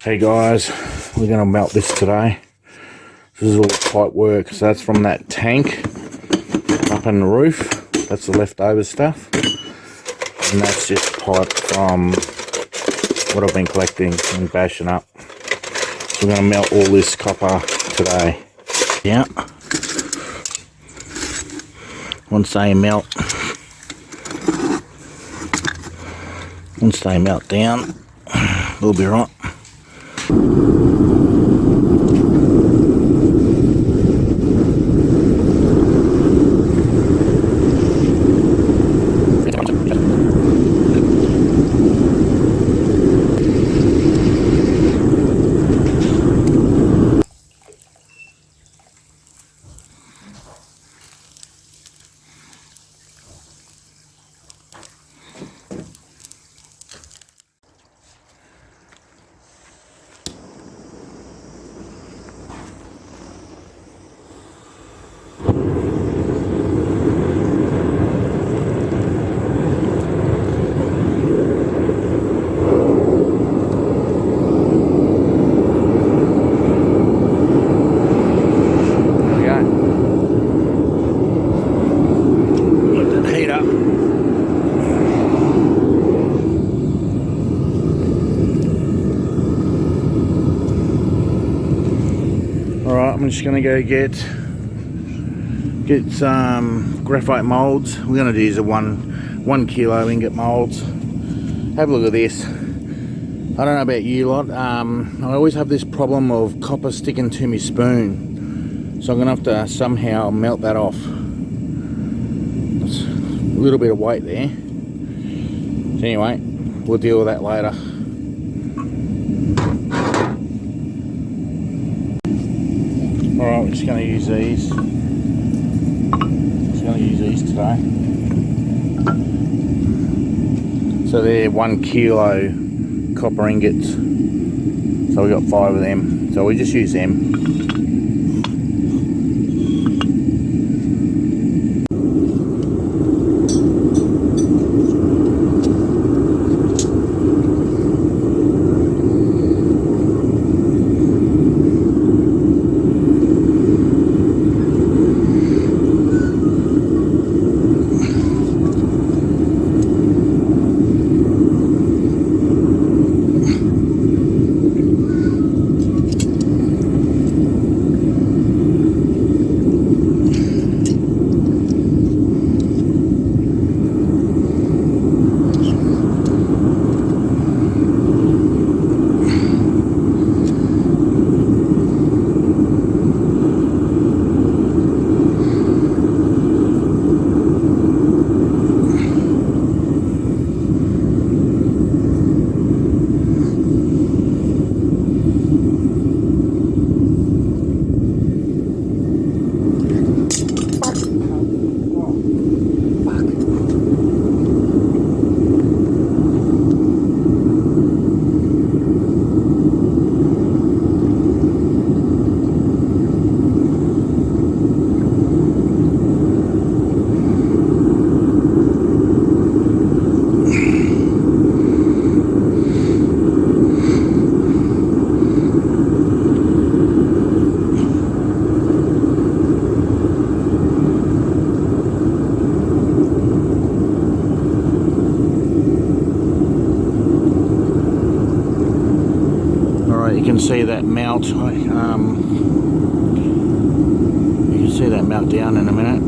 Hey guys, we're going to melt this today. This is all pipe work. So that's from that tank up on the roof. That's the leftover stuff. And that's just pipe from what I've been collecting and bashing up. So we're going to melt all this copper today. Yeah. Once they melt down, we'll be right. I'm just gonna go get some graphite molds. We're gonna use a one kilo ingot molds. Have a look at this. I don't know about you lot. I always have this problem of copper sticking to my spoon, so I'm gonna have to somehow melt that off. That's a little bit of weight there. So anyway, we'll deal with that later. Alright, we're just going to use these. Today. So they're 1 kilo copper ingots. So we got 5 of them. So we just use them. You can see that melt. You can see that melt down in a minute.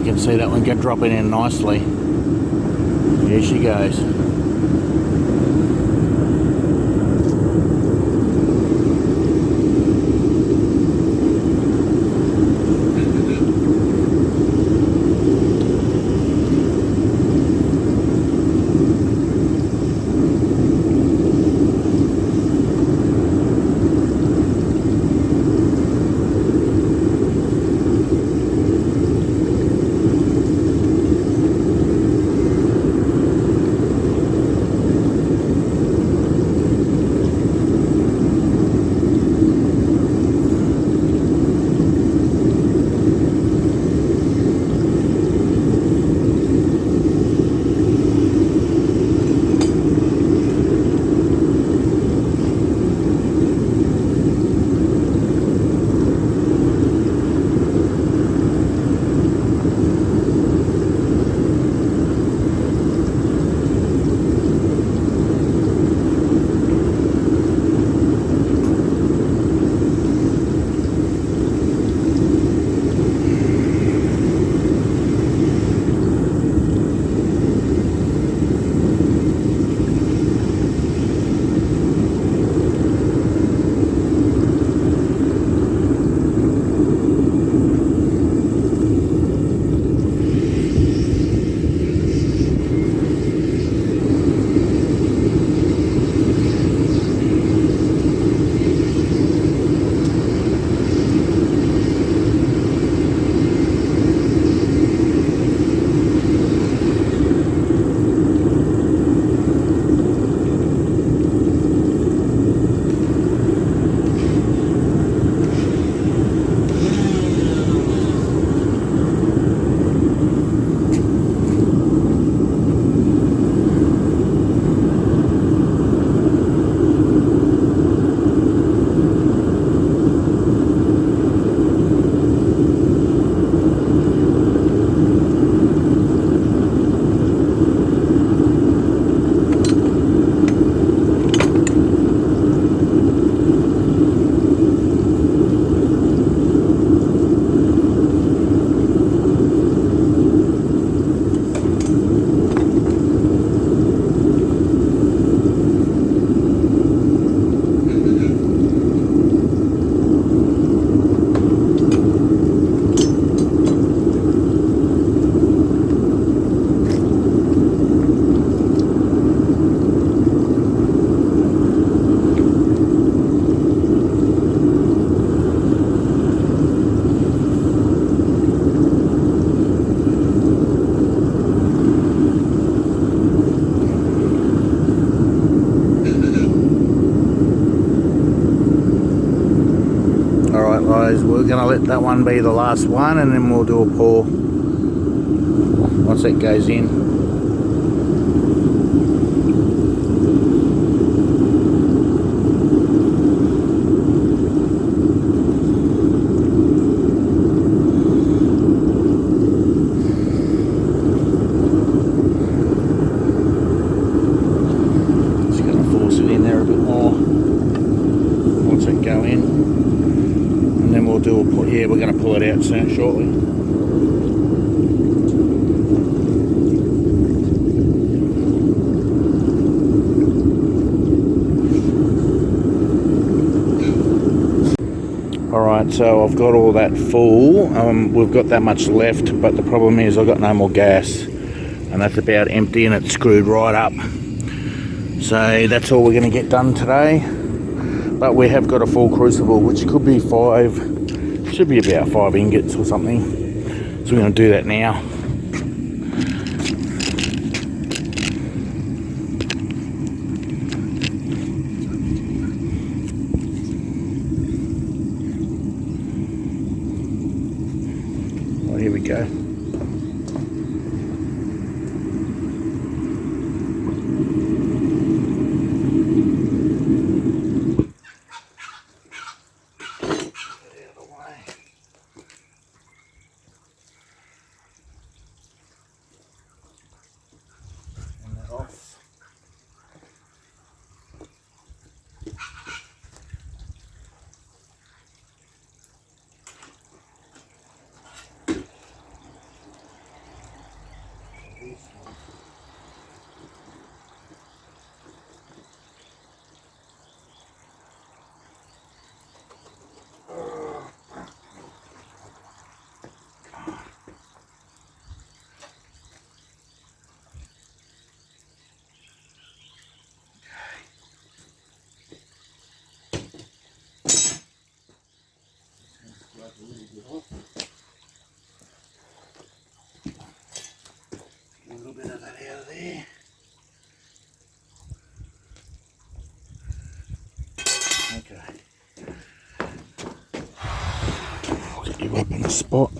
you can see that one get dropping in nicely. Here she goes. We're going to let that one be the last one, and then we'll do a pour once it goes in. Just going to force it in there a bit more once it go in. And then we'll do a pull. Yeah, we're going to pull it out soon, shortly. Alright, so I've got all that full. We've got that much left, but the problem is I've got no more gas. And that's about empty, and it's screwed right up. So that's all we're going to get done today. But we have got a full crucible, which could be should be about 5 ingots or something. So we're going to do that now. Well, here we go. I'll get you up on the spot.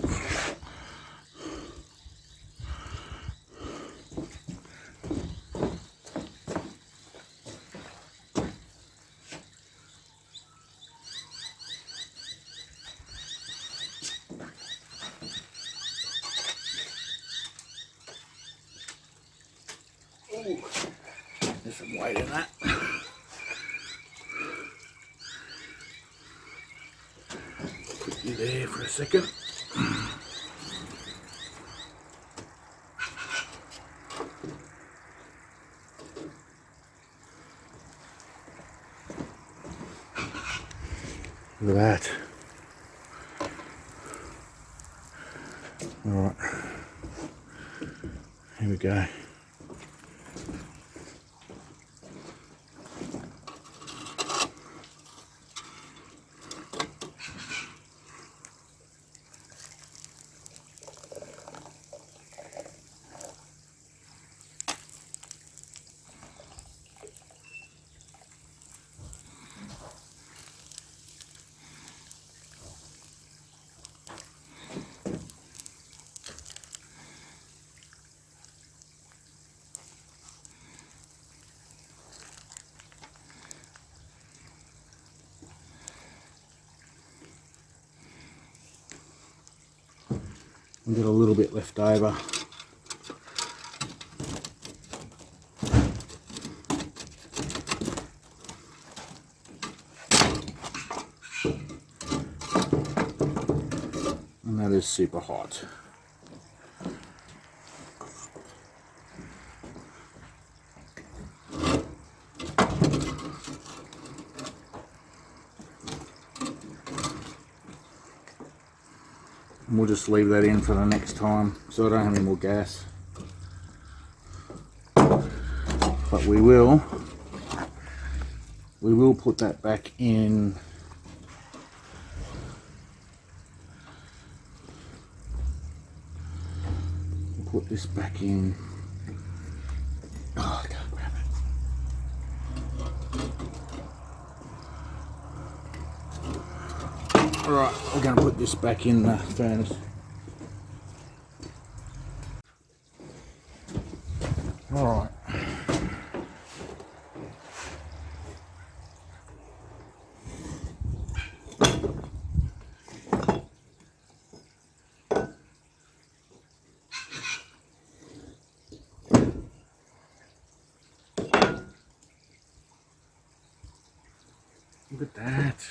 Ooh, there's some weight in that. Put you there for a second. Look at that. Alright. Here we go. We've got a little bit left over. And that is super hot. And we'll just leave that in for the next time so I don't have any more gas. But we will put that back in. We'll put this back in. Oh, I can't grab it. Alright, we're going to put this back in the furnace. Alright. Look at that.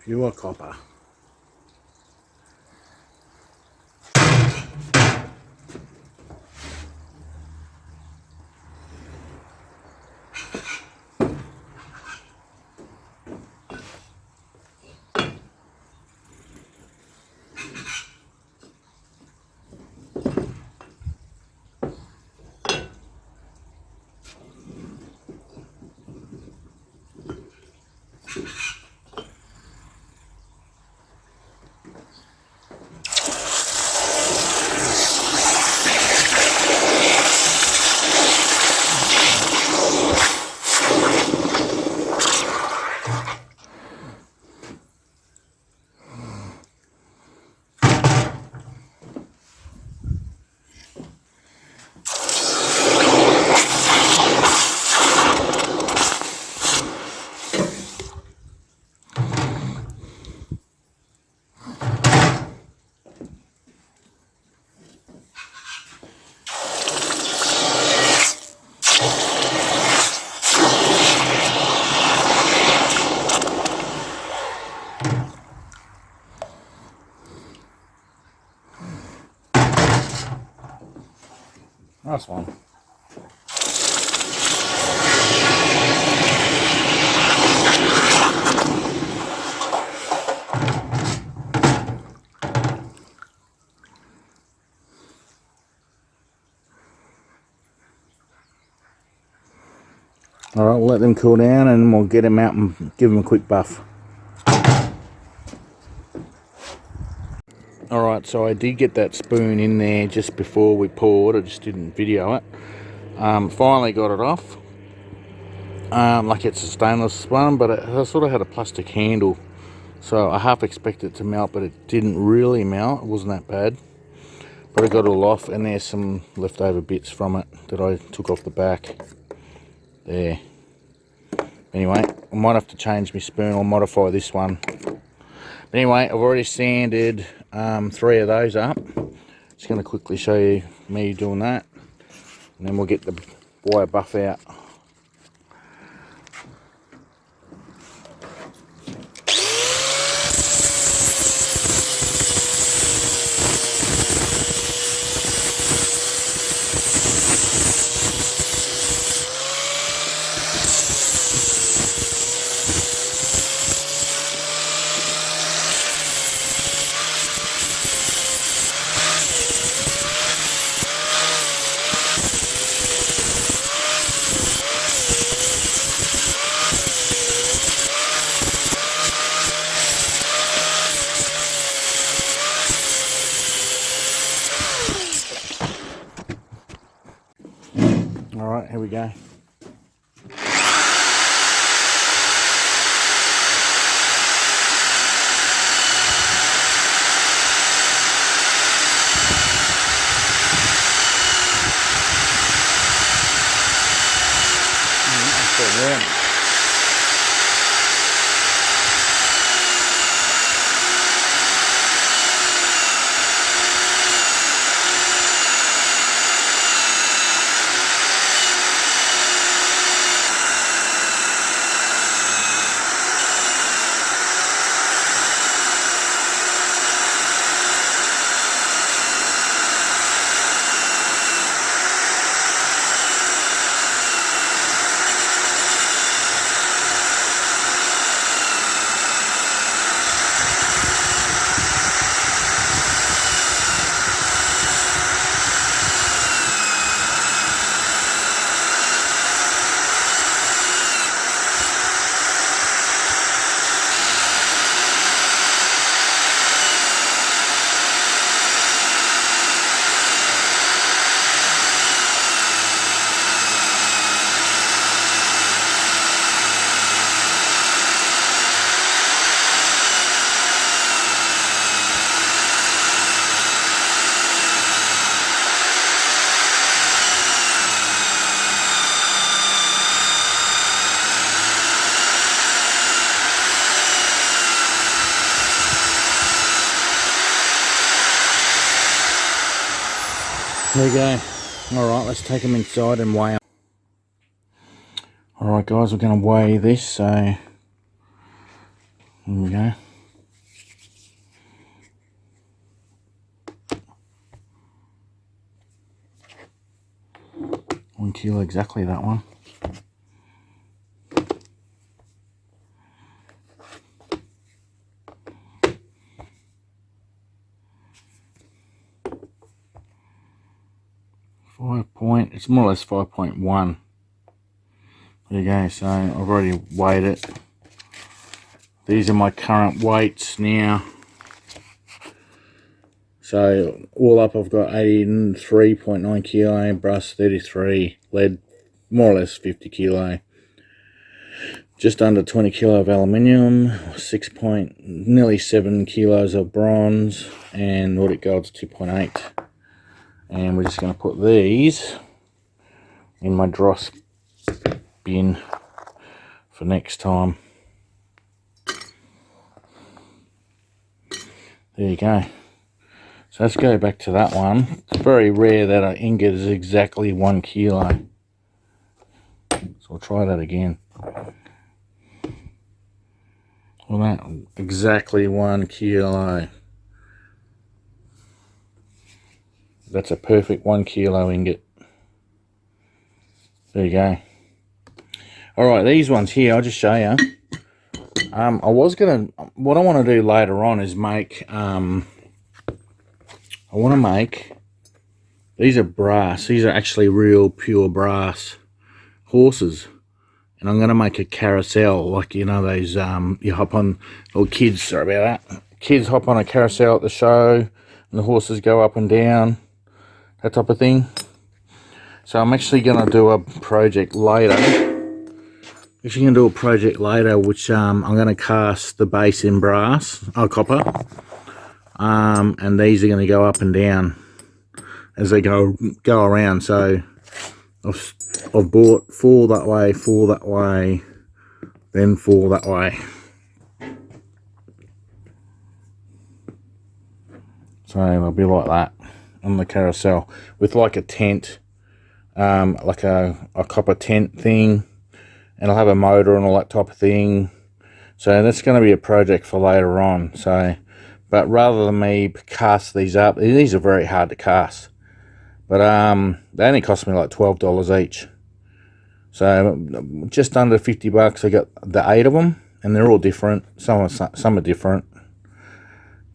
Pure copper. Nice one. Alright, we'll let them cool down and we'll get them out and give them a quick buff. Alright, so I did get that spoon in there just before we poured. I just didn't video it. Finally got it off. Like it's a stainless one, but it sort of had a plastic handle. So I half expected it to melt, but it didn't really melt. It wasn't that bad. But I got it all off, and there's some leftover bits from it that I took off the back. There. Anyway, I might have to change my spoon or modify this one. Anyway, I've already sanded 3 of those up. Just going to quickly show you me doing that, and then we'll get the wire buff out. Alright, here we go. Yeah. There you go. Alright, let's take them inside and weigh them. Alright guys, we're going to weigh this, so here we go. One kilo exactly, that one. It's more or less 5.1. There you go, so I've already weighed it. These are my current weights now. So all up I've got 83.9 kilo, brass 33, lead more or less 50 kilo. Just under 20 kilo of aluminium, nearly 7 kilos of bronze, and Nordic gold's 2.8. And we're just going to put these in my dross bin for next time. There you go. So let's go back to that one. It's very rare that an ingot is exactly 1 kilo. So we'll try that again. Well, that exactly 1 kilo. That's a perfect 1 kilo ingot. There you go. Alright, these ones here, I'll just show you. What I want to do later on is make, these are brass. These are actually real pure brass horses. And I'm going to make a carousel, like, you know, those, you hop on, little kids, sorry about that. kids hop on a carousel at the show and the horses go up and down, that type of thing. So I'm actually going to do a project later. Actually going to do a project later, which I'm going to cast the base in brass, copper, and these are going to go up and down as they go around. So I've bought 4 that way, 4 that way, then 4 that way. So it'll be like that on the carousel with like a tent, like a copper tent thing, and I'll have a motor and all that type of thing. So that's going to be a project for later on. So, but rather than me cast these up, these are very hard to cast. But they only cost me like $12 each. So just under 50 bucks. I got the 8 of them, and they're all different. Some are different.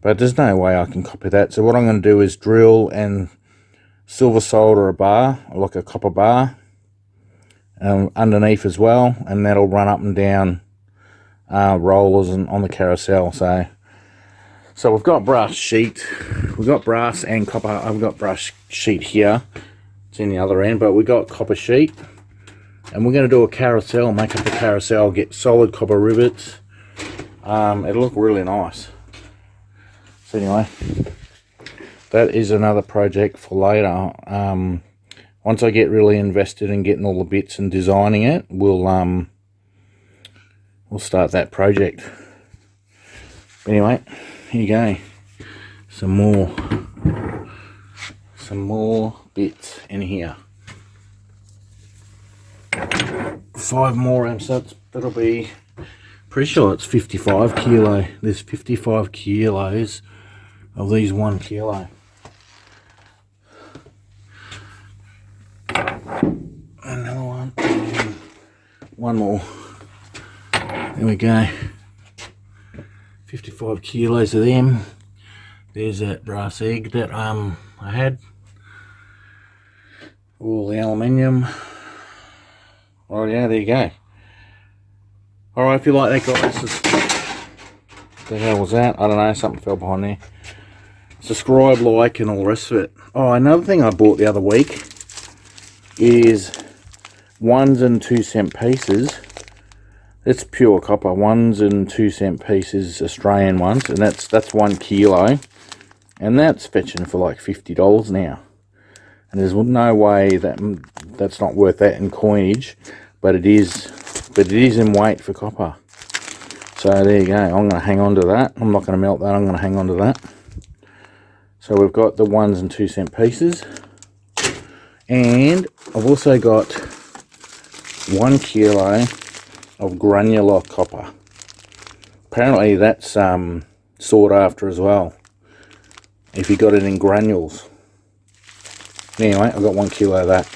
But there's no way I can copy that. So what I'm going to do is drill and silver solder a bar, like a copper bar, underneath as well, and that'll run up and down rollers and on the carousel. So we've got brass sheet, we've got brass and copper. I've got brass sheet here, it's in the other end, but we've got copper sheet, and we're going to do a carousel, make up a carousel, get solid copper rivets. It'll look really nice. So anyway, that is another project for later. Once I get really invested in getting all the bits and designing it, we'll start that project. Anyway, here you go. Some more bits in here. 5 more amps. That'll be, pretty sure it's 55 kilo. There's 55 kilos of these 1 kilo. Another one. One more. There we go. 55 kilos of them. There's that brass egg that I had. All the aluminium. Oh yeah, there you go. Alright, if you like that, guys, what the hell was that? I don't know, something fell behind there. Subscribe, like, and all the rest of it. Oh, another thing I bought the other week is 1 and 2 cent pieces. It's pure copper, 1 and 2 cent pieces, Australian ones, and that's 1 kilo, and that's fetching for like $50 now. And there's no way that's not worth that in coinage, but it is in weight for copper. So there you go. I'm going to hang on to that. I'm not going to melt that. I'm going to hang on to that. So we've got the 1 and 2 cent pieces, and I've also got 1 kilo of granular copper. Apparently that's sought after as well, if you got it in granules. Anyway, I've got 1 kilo of that,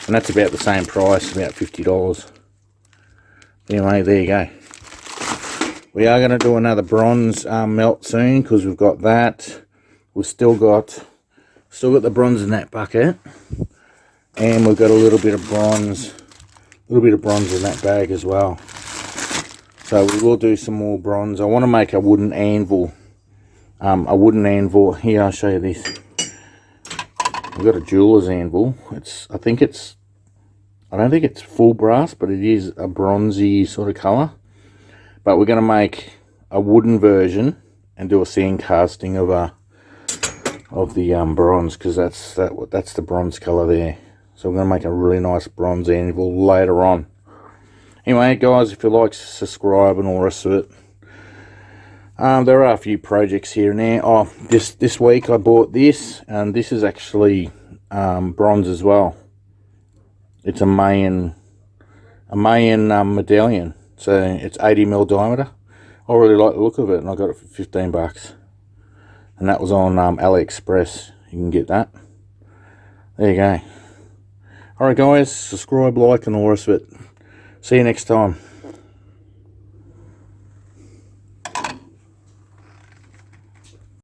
and that's about the same price, about $50. Anyway, there you go. We are going to do another bronze melt soon, because we've got that. We've still got the bronze in that bucket, and we've got a little bit of bronze in that bag as well. So we will do some more bronze. I want to make a wooden anvil. Here, I'll show you this. I've got a jeweler's anvil. I don't think it's full brass, but it is a bronzy sort of colour. But we're going to make a wooden version and do a sand casting of the bronze, because that's the bronze colour there. So we're going to make a really nice bronze anvil later on. Anyway, guys, if you like, subscribe and all the rest of it. There are a few projects here and there. Oh, this week I bought this, and this is actually bronze as well. It's a Mayan medallion. So it's 80mm diameter. I really like the look of it, and I got it for 15 bucks. And that was on AliExpress. You can get that. There you go. Alright guys, subscribe, like, and all the rest of it. See you next time.